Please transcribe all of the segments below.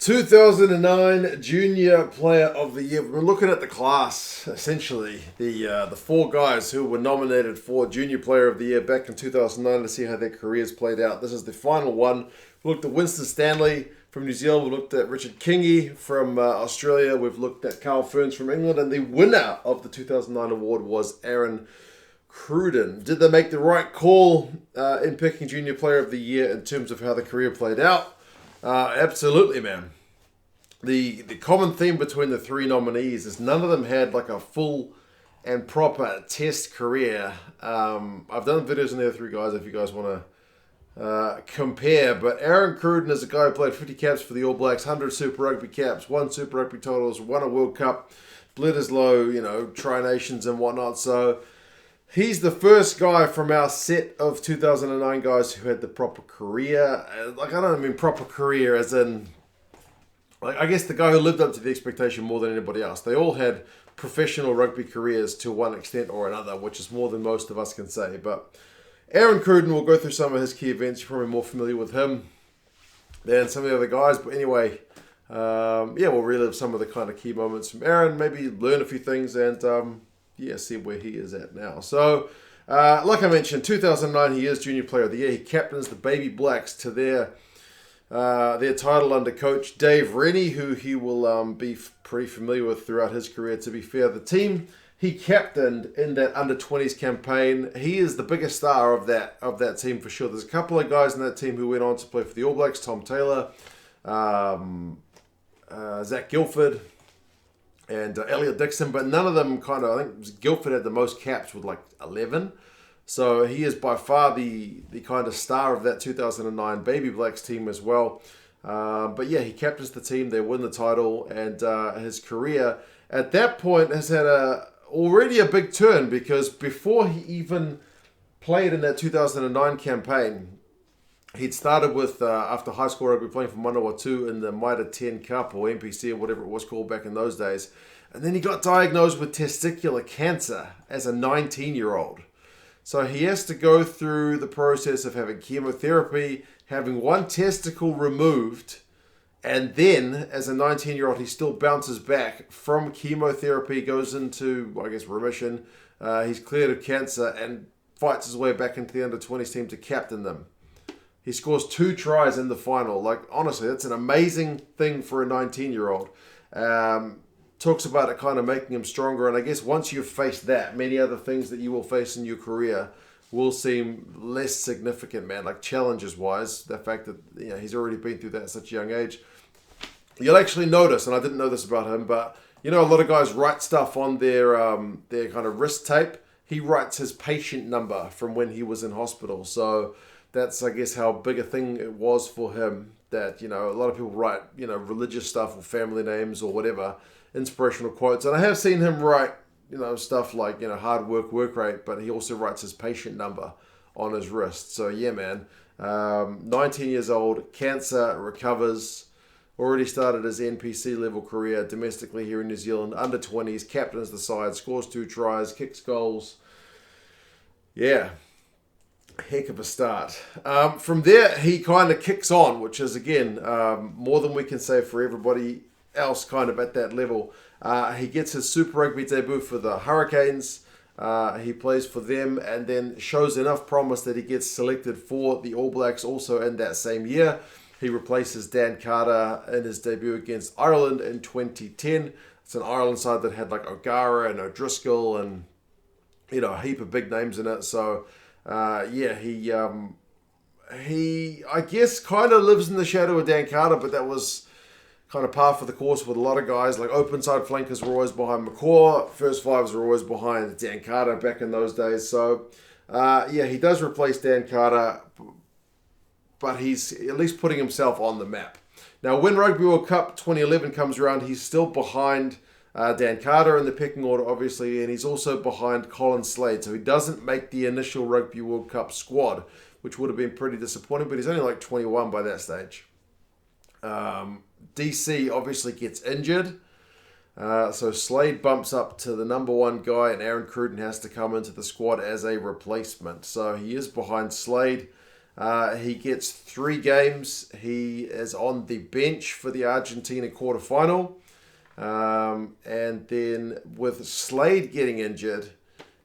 2009 Junior Player of the Year. We're looking at the class, essentially. The four guys who were nominated for Junior Player of the Year back in 2009 to see how their careers played out. This is the final one. We looked at Winston Stanley from New Zealand. We looked at Richard Kingi from Australia. We've looked at Carl Ferns from England. And the winner of the 2009 award was Aaron Cruden. Did they make the right call in picking Junior Player of the Year in terms of how the career played out? Absolutely, man. The common theme between the three nominees is none of them had like a full and proper test career. I've done videos on the other three guys if you guys want to compare, but Aaron Cruden is a guy who played 50 caps for the All Blacks, 100 Super Rugby caps, 1 Super Rugby titles, won a World Cup, Bledisloe, Tri-Nations and whatnot. So he's the first guy from our set of 2009 guys who had the proper career. Like, I don't mean proper career as in, like, I guess the guy who lived up to the expectation more than anybody else. They all had professional rugby careers to one extent or another, which is more than most of us can say. But Aaron Cruden, will go through some of his key events. You're probably more familiar with him than some of the other guys. But anyway, we'll relive some of the kind of key moments from Aaron, maybe learn a few things and see where he is at now. So, like I mentioned, 2009, he is Junior Player of the Year. He captains the Baby Blacks to their title under coach Dave Rennie, who he will be pretty familiar with throughout his career. To be fair, the team he captained in that under-20s campaign, he is the biggest star of that team for sure. There's a couple of guys in that team who went on to play for the All Blacks: Tom Taylor, Zach Gilford, and Elliot Dixon, but none of them I think Gilford had the most caps with like 11. So he is by far the kind of star of that 2009 Baby Blacks team as well. He captains the team, they win the title, and his career at that point has had already a big turn, because before he even played in that 2009 campaign, he'd started with, after high school rugby, playing for Manuwatu in the Mitre 10 Cup or NPC or whatever it was called back in those days. And then he got diagnosed with testicular cancer as a 19-year-old. So he has to go through the process of having chemotherapy, having one testicle removed, and then as a 19-year-old he still bounces back from chemotherapy, goes into, remission. He's cleared of cancer and fights his way back into the under-20s team to captain them. He scores 2 tries in the final. Like, honestly, that's an amazing thing for a 19-year-old. Talks about it kind of making him stronger. And I guess once you've faced that, many other things that you will face in your career will seem less significant, man. Like, challenges-wise, the fact that he's already been through that at such a young age. You'll actually notice, and I didn't know this about him, but a lot of guys write stuff on their kind of wrist tape. He writes his patient number from when he was in hospital. So that's, I guess, how big a thing it was for him, that, a lot of people write, religious stuff or family names or whatever, inspirational quotes. And I have seen him write, stuff like, hard work rate, but he also writes his patient number on his wrist. So yeah, man, 19 years old, cancer, recovers, already started his NPC level career domestically here in New Zealand, under 20s, captains the side, scores 2 tries, kicks goals. Yeah. Heck of a start. From there, he kind of kicks on, which is, again, more than we can say for everybody else kind of at that level. He gets his Super Rugby debut for the Hurricanes. He plays for them and then shows enough promise that he gets selected for the All Blacks also in that same year. He replaces Dan Carter in his debut against Ireland in 2010. It's an Ireland side that had like O'Gara and O'Driscoll and, a heap of big names in it. So, he I guess kind of lives in the shadow of Dan Carter, but that was kind of par for the course with a lot of guys. Like, open side flankers were always behind McCaw, first fives were always behind Dan Carter back in those days. So, he does replace Dan Carter, but he's at least putting himself on the map. Now, when Rugby World Cup 2011 comes around, he's still behind Dan Carter in the pecking order, obviously, and he's also behind Colin Slade. So he doesn't make the initial Rugby World Cup squad, which would have been pretty disappointing, but he's only like 21 by that stage. DC obviously gets injured, so Slade bumps up to the number 1 guy, and Aaron Cruden has to come into the squad as a replacement. So he is behind Slade. He gets 3 games. He is on the bench for the Argentina quarterfinal. And then with Slade getting injured,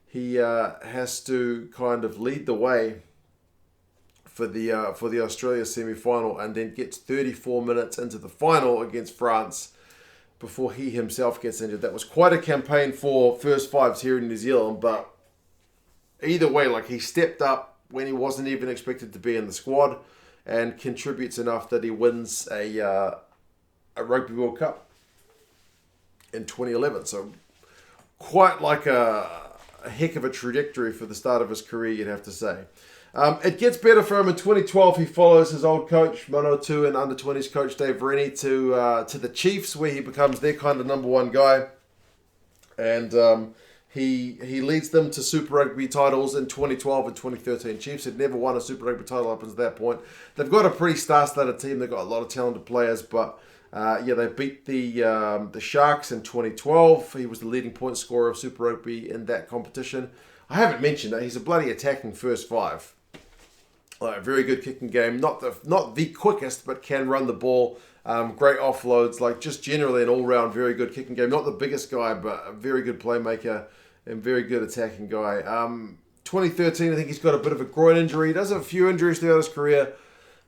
he has to kind of lead the way for the Australia semi-final, and then gets 34 minutes into the final against France before he himself gets injured. That was quite a campaign for first fives here in New Zealand, but either way, like, he stepped up when he wasn't even expected to be in the squad and contributes enough that he wins a Rugby World Cup in 2011. So quite like a heck of a trajectory for the start of his career, you'd have to say. It gets better for him in 2012. He follows his old coach, Manuwatu, and under-20s coach Dave Rennie to the Chiefs, where he becomes their kind of number one guy. And he leads them to Super Rugby titles in 2012 and 2013. Chiefs had never won a Super Rugby title up until that point. They've got a pretty star-studded team. They've got a lot of talented players, but they beat the Sharks in 2012. He was the leading point scorer of Super Rugby in that competition. I haven't mentioned that he's a bloody attacking first five. Very good kicking game. Not the quickest, but can run the ball. Great offloads. Like, just generally an all-round very good kicking game. Not the biggest guy, but a very good playmaker and very good attacking guy. 2013, I think he's got a bit of a groin injury. He does have a few injuries throughout his career.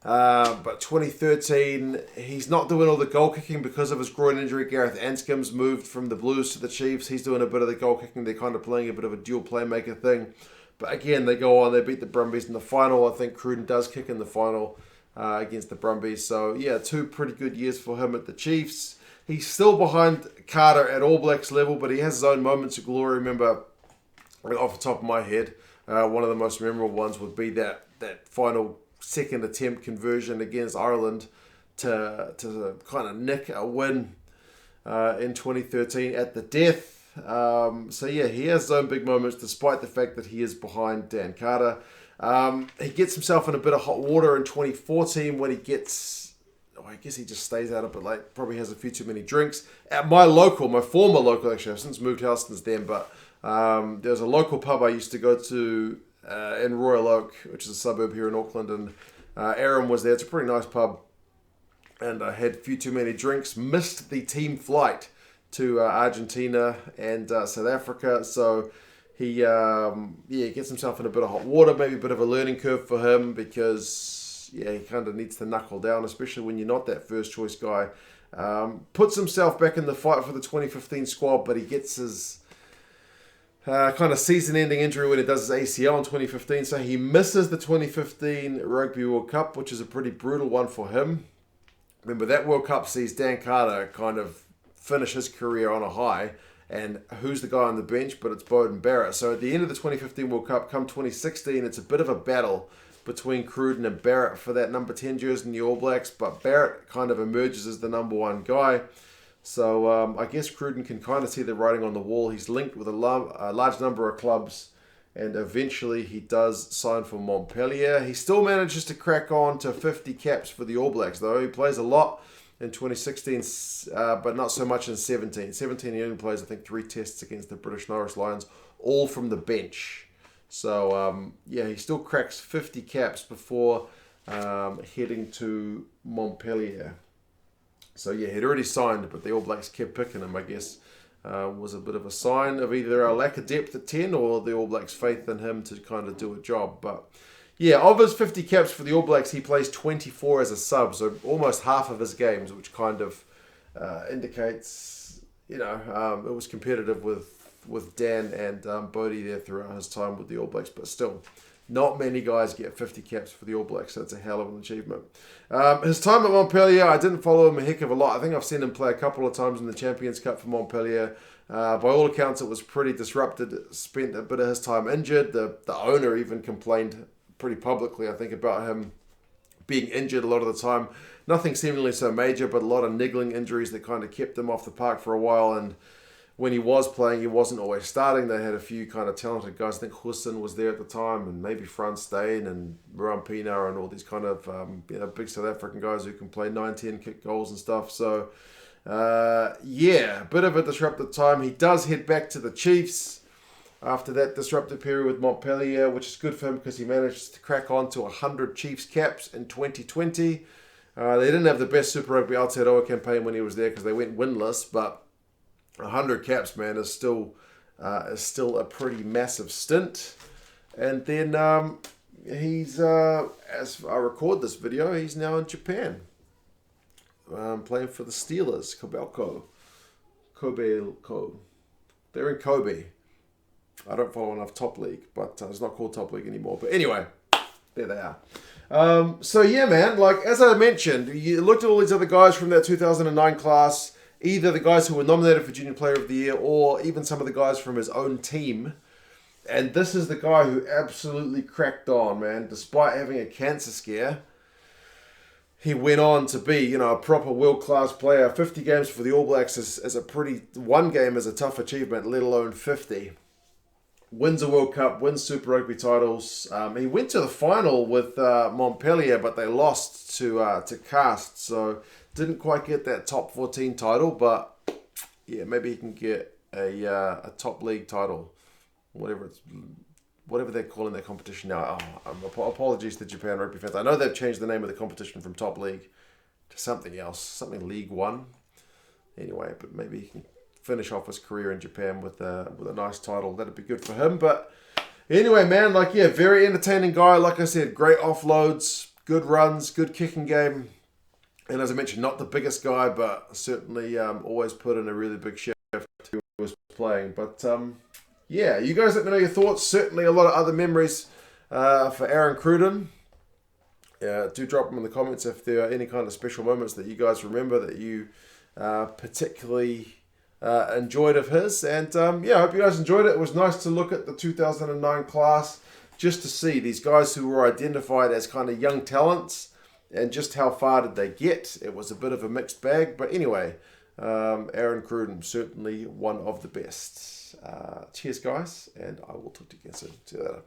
But 2013, he's not doing all the goal kicking because of his groin injury. Gareth Anscombe's moved from the Blues to the Chiefs. He's doing a bit of the goal kicking. They're kind of playing a bit of a dual playmaker thing. But again, they go on. They beat the Brumbies in the final. I think Cruden does kick in the final against the Brumbies. So, yeah, 2 pretty good years for him at the Chiefs. He's still behind Carter at All Blacks level, but he has his own moments of glory. Remember, off the top of my head, one of the most memorable ones would be that final second attempt conversion against Ireland to kind of nick a win in 2013 at the death. So yeah, he has his own big moments despite the fact that he is behind Dan Carter. He gets himself in a bit of hot water in 2014 when he gets, I guess he just stays out a bit late, probably has a few too many drinks. At my former local, actually, I've since moved house since then, but there's a local pub I used to go to in Royal Oak, which is a suburb here in Auckland, and Aaron was there. It's a pretty nice pub, and I had a few too many drinks, missed the team flight to Argentina and South Africa, so he gets himself in a bit of hot water, maybe a bit of a learning curve for him, because he kind of needs to knuckle down, especially when you're not that first choice guy. Puts himself back in the fight for the 2015 squad, but he gets his kind of season-ending injury when he does his ACL in 2015, so he misses the 2015 Rugby World Cup, which is a pretty brutal one for him. Remember, that World Cup sees Dan Carter kind of finish his career on a high, and who's the guy on the bench? But it's Beauden Barrett. So at the end of the 2015 World Cup, come 2016, it's a bit of a battle between Cruden and Barrett for that number 10 jersey in the All Blacks, but Barrett kind of emerges as the number one guy. So I guess Cruden can kind of see the writing on the wall. He's linked with a large number of clubs, and eventually he does sign for Montpellier. He still manages to crack on to 50 caps for the All Blacks, though. He plays a lot in 2016, but not so much in 17. 17 he only plays, I think, 3 tests against the British Norris Lions, all from the bench. So, he still cracks 50 caps before heading to Montpellier. So, he'd already signed, but the All Blacks kept picking him, I guess. Was a bit of a sign of either a lack of depth at 10 or the All Blacks' faith in him to kind of do a job. But, of his 50 caps for the All Blacks, he plays 24 as a sub, so almost half of his games, which kind of indicates, it was competitive with Dan and Bodie there throughout his time with the All Blacks, but still, not many guys get 50 caps for the All Blacks, so it's a hell of an achievement. His time at Montpellier, I didn't follow him a heck of a lot. I think I've seen him play a couple of times in the Champions Cup for Montpellier. By all accounts, it was pretty disrupted. Spent a bit of his time injured. The owner even complained pretty publicly, I think, about him being injured a lot of the time. Nothing seemingly so major, but a lot of niggling injuries that kind of kept him off the park for a while. And when he was playing, he wasn't always starting. They had a few kind of talented guys. I think Husson was there at the time, and maybe Frans Steyn and Murampina and all these kind of big South African guys who can play 9-10 kick goals and stuff. So, a bit of a disrupted time. He does head back to the Chiefs. after that disruptive period with Montpellier, which is good for him because he managed to crack on to 100 Chiefs caps in 2020. They didn't have the best Super Rugby Aotearoa campaign when he was there because they went winless, but 100 caps, man, is still a pretty massive stint. And then he's, as I record this video, he's now in Japan, playing for the Steelers, Kobelco. They're in Kobe. I don't follow enough Top League, but it's not called Top League anymore. But anyway, there they are. So yeah, man, like as I mentioned, you looked at all these other guys from that 2009 class, either the guys who were nominated for Junior Player of the Year or even some of the guys from his own team. And this is the guy who absolutely cracked on, man. Despite having a cancer scare, he went on to be, a proper world-class player. 50 games for the All Blacks is a pretty... One game is a tough achievement, let alone 50. Wins a World Cup, wins Super Rugby titles. He went to the final with Montpellier, but they lost to Cast, so didn't quite get that top 14 title. But yeah, maybe he can get a top league title, whatever they're calling that competition now. Apologies to Japan rugby fans. I know they've changed the name of the competition from top league to something else, something League One. Anyway, but maybe he can finish off his career in Japan with a nice title. That'd be good for him. But anyway, man, very entertaining guy. Like I said, great offloads, good runs, good kicking game. And as I mentioned, not the biggest guy, but certainly always put in a really big shift when he was playing. But yeah, you guys let me know your thoughts. Certainly a lot of other memories for Aaron Cruden. Do drop them in the comments if there are any kind of special moments that you guys remember that you particularly enjoyed of his. And I hope you guys enjoyed it. It was nice to look at the 2009 class just to see these guys who were identified as kind of young talents and just how far did they get. It was a bit of a mixed bag, but anyway, Aaron Cruden, certainly one of the best. Cheers guys, and I will talk to you again soon. See you later.